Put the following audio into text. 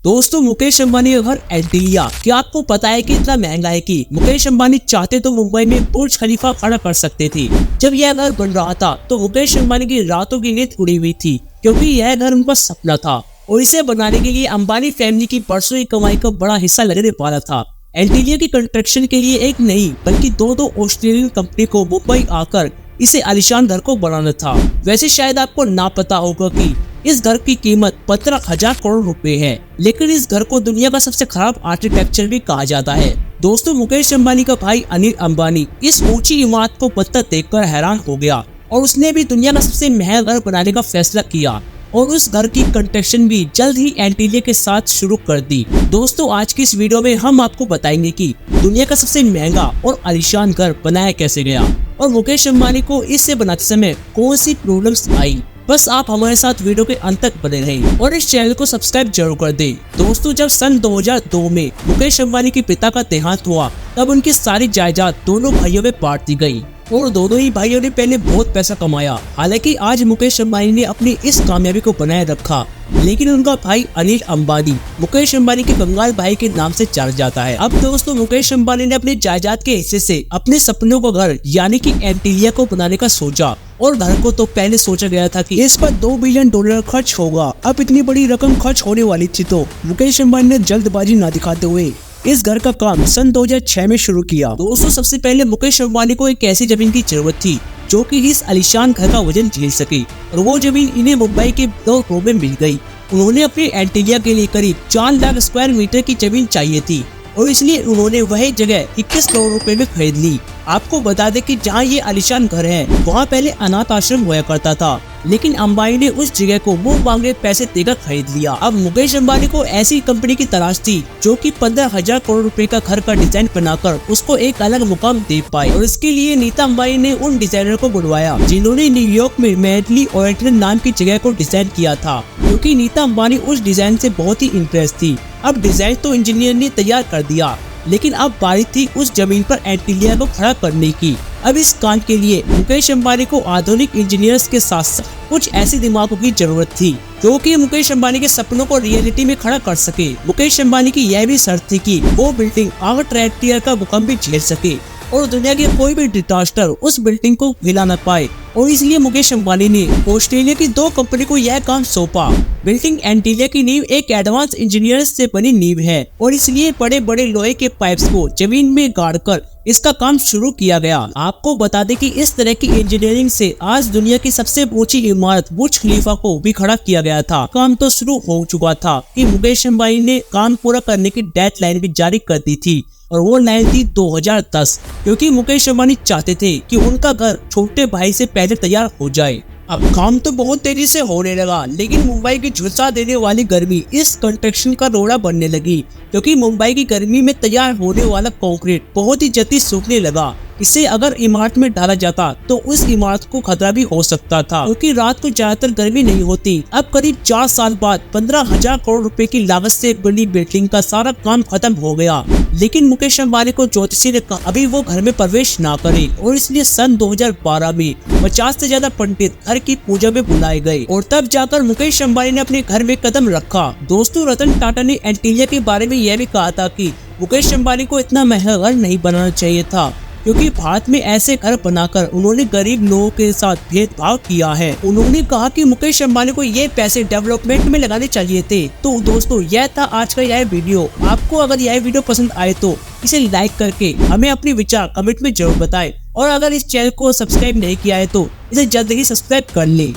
दोस्तों मुकेश अंबानी का घर एंटीलिया, क्या आपको पता है कि इतना महंगा है कि मुकेश अंबानी चाहते तो मुंबई में बुर्ज खलीफा खड़ा कर सकते थे। जब यह घर बन रहा था तो मुकेश अंबानी की रातों की नींद उड़ी हुई थी, क्योंकि यह घर उनका सपना था और इसे बनाने के लिए अंबानी फैमिली की बरसों की कमाई का बड़ा हिस्सा लगने वाला था। एंटीलिया की कंस्ट्रक्शन के लिए एक नहीं बल्कि दो ऑस्ट्रेलियन कंपनी को मुंबई आकर इसे आलीशान घर को बनाना था। वैसे शायद आपको ना पता होगा कि इस घर की कीमत 15,000 करोड़ रुपए है, लेकिन इस घर को दुनिया का सबसे खराब आर्किटेक्चर भी कहा जाता है। दोस्तों मुकेश अंबानी का भाई अनिल अंबानी इस ऊंची इमारत को पत्थर देखकर हैरान हो गया और उसने भी दुनिया का सबसे महंगा घर बनाने का फैसला किया और उस घर की कंस्ट्रक्शन भी जल्द ही एंटीलिया के साथ शुरू कर दी। दोस्तों आज की इस वीडियो में हम आपको बताएंगे कि दुनिया का सबसे महंगा और आलीशान घर बनाया कैसे गया और मुकेश अंबानी को इससे बनाते समय कौन सी प्रॉब्लम्स आई। बस आप हमारे साथ वीडियो के अंत तक बने रहें और इस चैनल को सब्सक्राइब जरूर कर दें। दोस्तों जब सन 2002 में मुकेश अंबानी के पिता का देहांत हुआ तब उनकी सारी जायदाद दोनों भाइयों में बांट दी गई और दोनों ही भाइयों ने पहले बहुत पैसा कमाया। हालांकि आज मुकेश अंबानी ने अपनी इस कामयाबी को बनाए रखा, लेकिन उनका भाई अनिल अंबानी मुकेश अंबानी के कंगाल भाई के नाम से जाना जाता है। अब दोस्तों मुकेश अंबानी ने अपनी जायदाद के हिस्से से अपने सपनों का घर यानी कि एंटीलिया को बनाने का सोचा और घर को तो पहले सोचा गया था कि इस पर $2 बिलियन खर्च होगा। अब इतनी बड़ी रकम खर्च होने वाली थी तो मुकेश अंबानी ने जल्दबाजी न दिखाते हुए इस घर का काम सन 2006 में शुरू किया। दोस्तों सबसे पहले मुकेश अंबानी को एक ऐसी जमीन की जरूरत थी जो कि इस आलीशान घर का वजन झेल सके और वो जमीन इन्हें मुंबई के दो रो में मिल गई। उन्होंने अपने एंटीलिया के लिए करीब 4 लाख स्क्वायर मीटर की जमीन चाहिए थी और इसलिए उन्होंने वही जगह 21 करोड़ रुपए में खरीद ली। आपको बता दें कि जहाँ ये आलीशान घर है वहाँ पहले अनाथ आश्रम हुआ करता था, लेकिन अंबानी ने उस जगह को मुंह मांगे पैसे देकर खरीद लिया। अब मुकेश अंबानी को ऐसी कंपनी की तलाश थी जो कि 15,000 करोड़ रुपए का घर का डिजाइन बनाकर उसको एक अलग मुकाम दे पाए और इसके लिए नीता अंबानी ने उन डिजाइनर को बुलवाया जिन्होंने न्यूयॉर्क में मैडली ओरेंटल नाम की जगह को डिजाइन किया था, क्योंकि नीता अंबानी उस डिजाइन से बहुत ही इम्प्रेस थी। अब डिजाइन तो इंजीनियर ने तैयार कर दिया, लेकिन अब बारी थी उस जमीन पर एंटीलिया को खड़ा करने की। अब इस काम के लिए मुकेश अंबानी को आधुनिक इंजीनियर्स के साथ साथ कुछ ऐसे दिमागों की जरूरत थी जो कि मुकेश अंबानी के सपनों को रियलिटी में खड़ा कर सके। मुकेश अंबानी की यह भी शर्त थी कि वो बिल्डिंग 8 रिएक्टर का भूकंप भी झेल सके और दुनिया के कोई भी डिजास्टर उस बिल्डिंग को हिला न पाए, और इसलिए मुकेश अंबानी ने ऑस्ट्रेलिया की 2 कंपनी को यह काम सौंपा। बिल्डिंग एंटीलिया की नींव एक एडवांस इंजीनियर से बनी नींव है और इसलिए बड़े बड़े लोहे के पाइप्स को जमीन में गाड़कर इसका काम शुरू किया गया। आपको बता दें कि इस तरह की इंजीनियरिंग से आज दुनिया की सबसे ऊंची इमारत बुर्ज खलीफा को भी खड़ा किया गया था। काम तो शुरू हो चुका था कि मुकेश अंबानी ने काम पूरा करने की डेडलाइन भी जारी कर दी थी और वो लाइन थी 2010, क्योंकि मुकेश अंबानी चाहते थे कि उनका घर छोटे भाई से पहले तैयार हो जाए। अब काम तो बहुत तेजी से होने लगा, लेकिन मुंबई की झुलसा देने वाली गर्मी इस कंस्ट्रक्शन का रोड़ा बनने लगी, क्योंकि मुंबई की गर्मी में तैयार होने वाला कंक्रीट बहुत ही जल्दी सूखने लगा। इसे अगर इमारत में डाला जाता तो उस इमारत को खतरा भी हो सकता था, क्योंकि रात को ज्यादातर गर्मी नहीं होती। अब करीब 4 साल बाद 15,000 करोड़ रुपए की लागत से बनी बिल्डिंग का सारा काम खत्म हो गया, लेकिन मुकेश अंबानी को ज्योतिषी ने कहा अभी वो घर में प्रवेश ना करे और इसलिए सन 2012 में 50 से ज्यादा पंडित घर की पूजा में बुलाए गए और तब जाकर मुकेश अंबानी ने अपने घर में कदम रखा। दोस्तों रतन टाटा ने एंटीलिया के बारे में यह भी कहा था कि मुकेश अंबानी को इतना महंगा घर नहीं बनाना चाहिए था, क्योंकि भारत में ऐसे घर बनाकर उन्होंने गरीब लोगों के साथ भेदभाव किया है। उन्होंने कहा कि मुकेश अंबानी को ये पैसे डेवलपमेंट में लगाने चाहिए थे। तो दोस्तों यह था आज का यह वीडियो। आपको अगर यह वीडियो पसंद आए तो इसे लाइक करके हमें अपने विचार कमेंट में जरूर बताएं और अगर इस चैनल को सब्सक्राइब नहीं किया है तो इसे जल्द ही सब्सक्राइब कर लें।